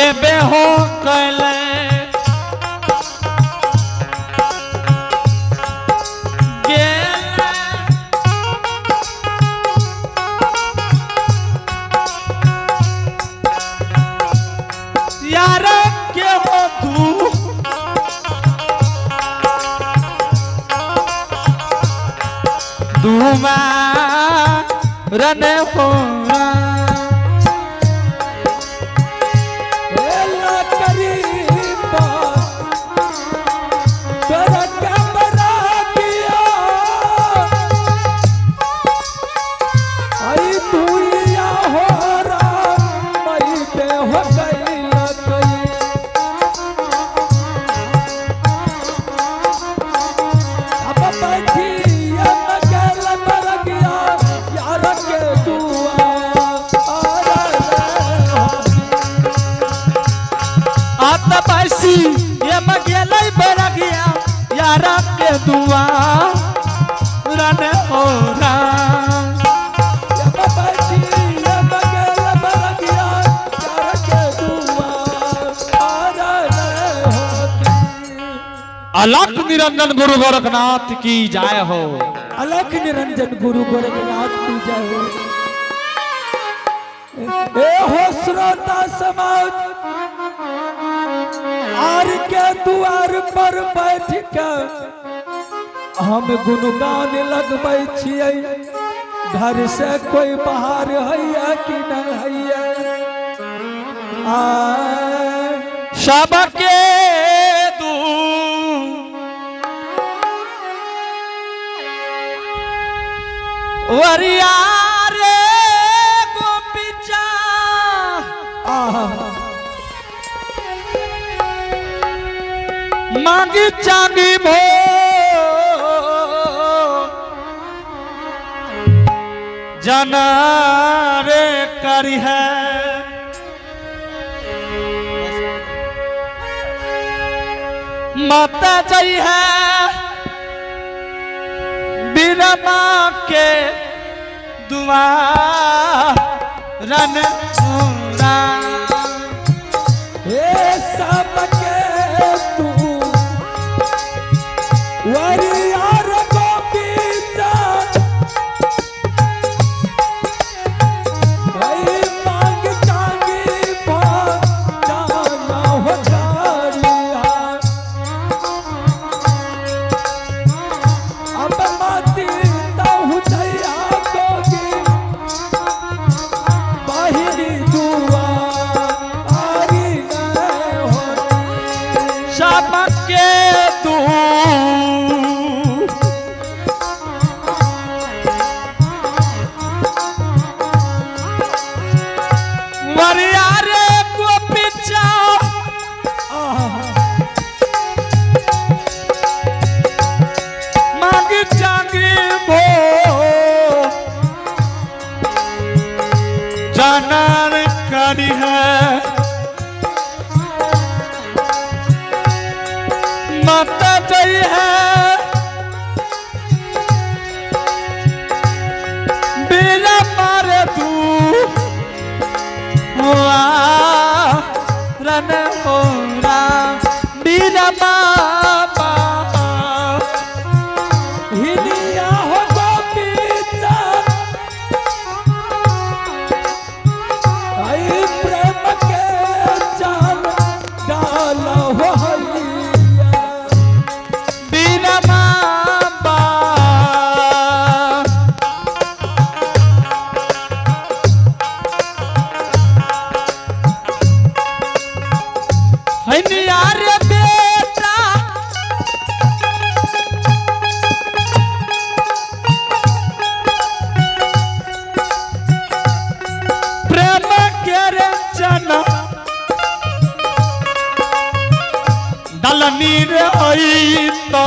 एबे हो कैले यार के हो तू दुमा रन हो ये मगेले बरा गया यार के दुआ रन हो रा ये मगेले बरा गया यार के दुआ रन हो। अलख निरंजन गुरु गोरखनाथ की जय हो। अलख निरंजन गुरु गोरखनाथ की जय हो। ए हो श्रोता समाज आर के द्वार पर बैठ के हम गुणगान लगबै छियै। घर से कोई बाहर है कि नहीं है सबके दू वरिया रे गोपीचा मांगी चांगी भो जना रे करी है माता जई है बिना माँ के दुआ रन होना सबके तू वरियार गोपीचा भाई मांग चांगी जाना हो जारिया अब माती ताहु दैया गोगी बाहिरी दुआ आरी न होती सबके तू वरिया रे गोपीचा मांग चांगी भो जानर करी है माता जई है बिना मारे तू हुआ रन हो रा बिना बाबा हिलिया हो गोपीचा आई प्रेम के चाल डाल हो हलिया बिना बाबा हनिया रे बेटा प्रेम के रे जना दलनी रे होई तो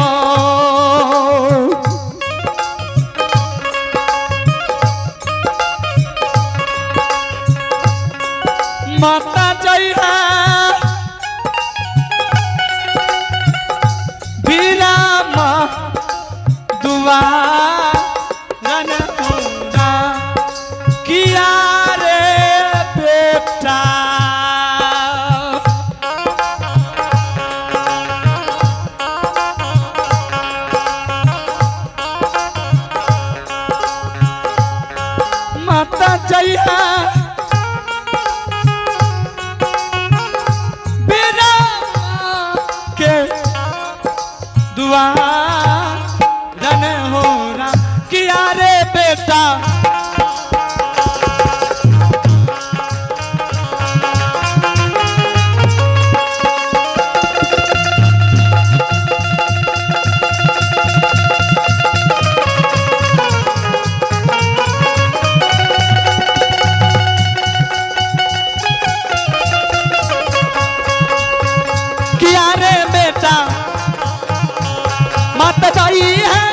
माता जई है दुआ रन होना किया रे बेटा बेरा के दुआ रन हो रहा किया रे बेटा किया रे बेटा मत जाई है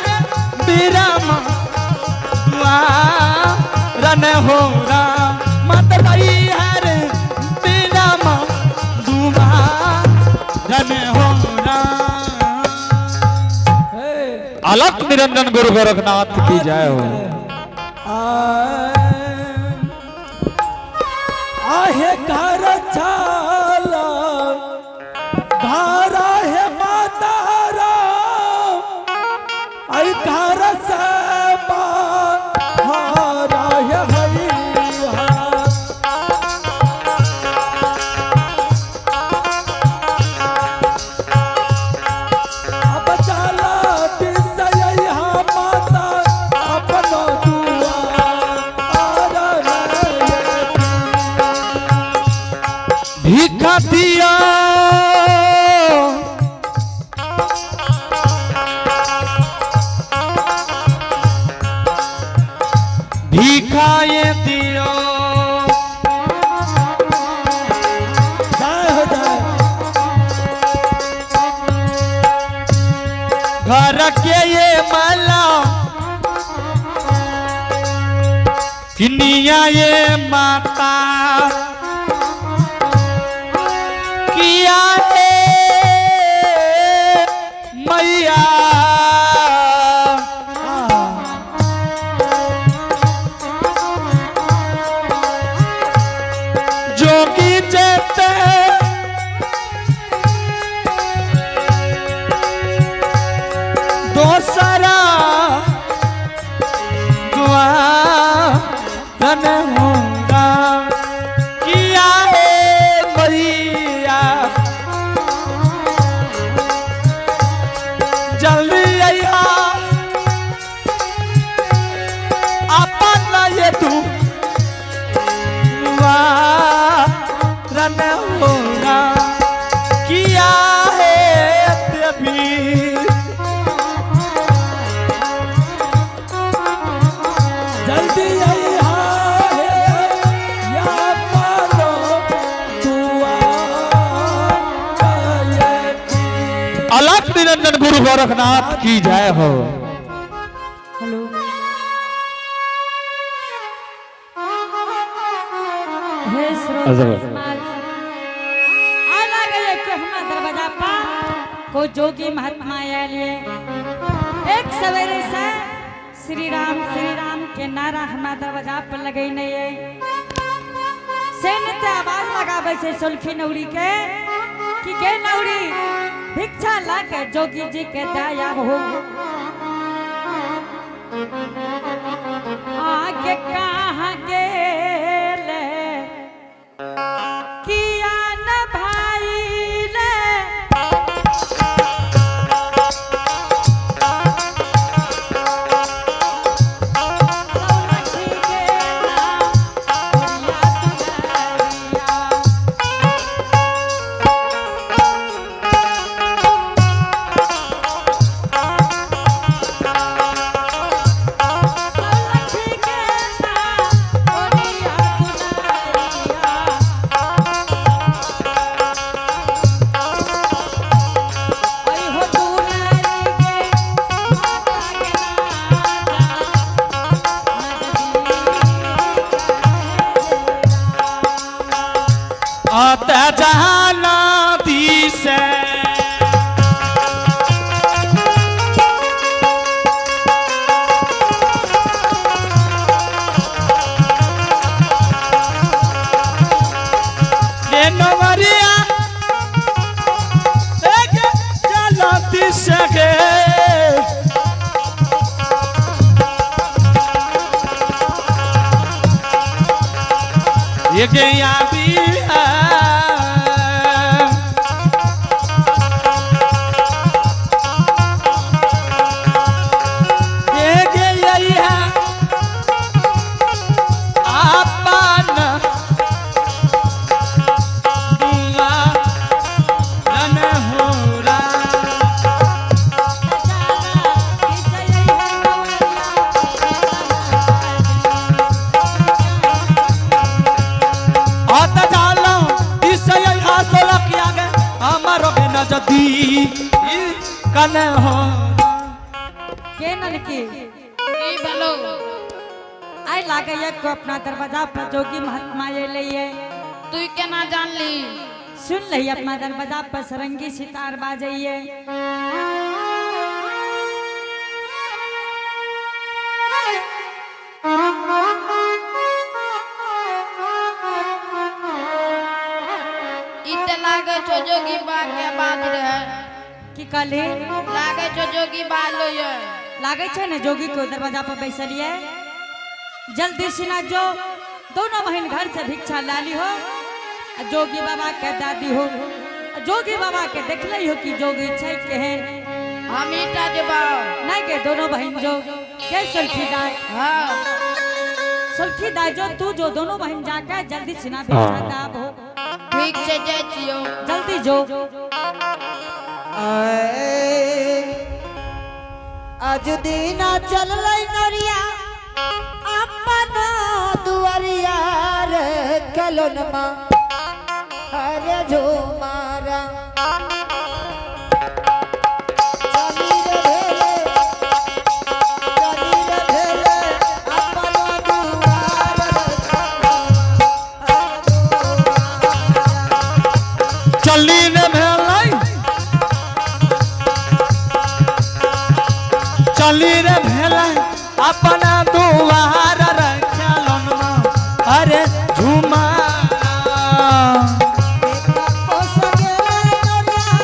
मेरा दुआ रन हो रहा मत जाई है रे मेरा दुआ रन हो रहा। अलख निरंजन गुरु गोरखनाथ की जय हो। आहे घर चाला घर है मातारा आई घर से बाहरा है भैया अब चला दिसया माता अपना दुआ भिखा दिया भिखाए दियो जय हो जय घर के ये माला किनिया ये माता किया है मैया जोगी जेते दोसरा दुआ रन होगा किया है मैया जल्दी आइया अपन ये तू रन होगा किया है तभी जल्दी आइया या पालो दुआ अलख निरंजन गुरु गोरखनाथ की जय हो। हेलो हे आला गए कहमा दरवाजा पा को जोगी महात्मा आए एक सवेरे से श्री राम के नारा हमारा दरवाजा पर लगे नहीं है सेनते आवाज लगावे से सुलखी नौड़ी के कि गे नौड़ी भिक्षा ला के जोगी जी के दया हो आगे कहाँ गेले किया न भाई ले सौलखी गेला ओरिया दुआरिया सौलखी गेला ओरिया दुआरिया ओई हो दुलारी के माता के आता जहाना दी से नवरिया एक चलती सके एक आबिया कन हो के ननकी ई भलो आई लागे ये को अपना दरवाजा पर जोगी महात्मा ये लिए तू केना जान ली सुन लही अपना दरवाजा पर सरंगी सितार बाजइए इत लागे छो जोगी बा के बात रहे की कली लागे छो जोगी बा लो ये लागे छे ने जोगी को दरवाजा पर बैसलिए जल्दी से ना जो दोनों बहन घर से भिक्षा लाली हो आ जोगी बाबा के दादी हो आ जोगी बाबा के देख ली हो कि जोगी छै के है हम इटा देबा नहीं के दोनों बहन जो के सुलखी दाई हां सुलखी दाई जो तू जो दोनों बहन जाके जल्दी से ना भिक्षा दाब हो ठीक से जाय छियो जल्दी जो आज दीना चल नरिया अपन दुआरिया रे कलन मा अरे जो मारा चली रे भेले अपन दुआर चली ने भेलै चली रे भेलै अपना दुआर रखलन अरे झुमा ओ सगेले नरिया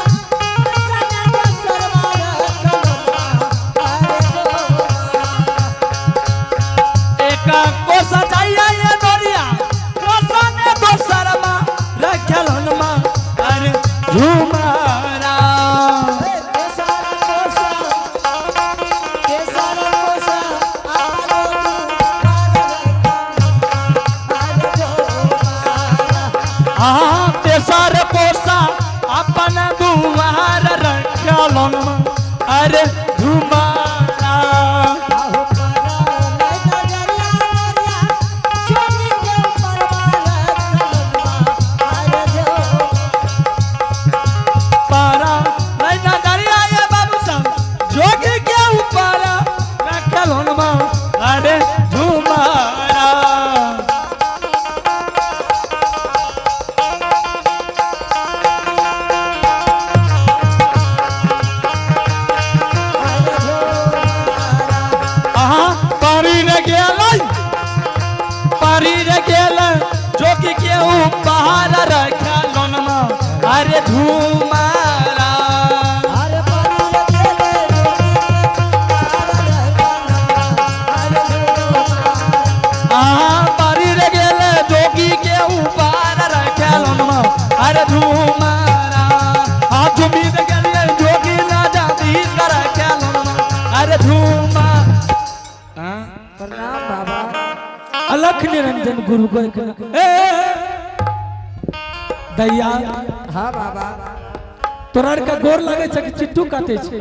सना के सरवार कलन एक को सजाइया ये नोरिया कोसने दोसरमा रखलन अरे झुमारा तेसर पोसा अपन दुआर रखलन अरे झुमारा पारा लैना दरिया ये बाबू सब जोगी के ऊपर रखलन अरे झुमारा पारी रे गेल जोगी के ऊपर रखलन अरे झुमारा पारी रे गेल जोगी के ऊपर रखलन अरे झुमारा झुमी रे गेल जोगी ना जाती कर रखलन अरे झुमारा प्रणाम बाबा अलख निरंजन गुरु को दैया हाँ बाबा तोरा के गोर लगे छै कि चिट्टू काटे छै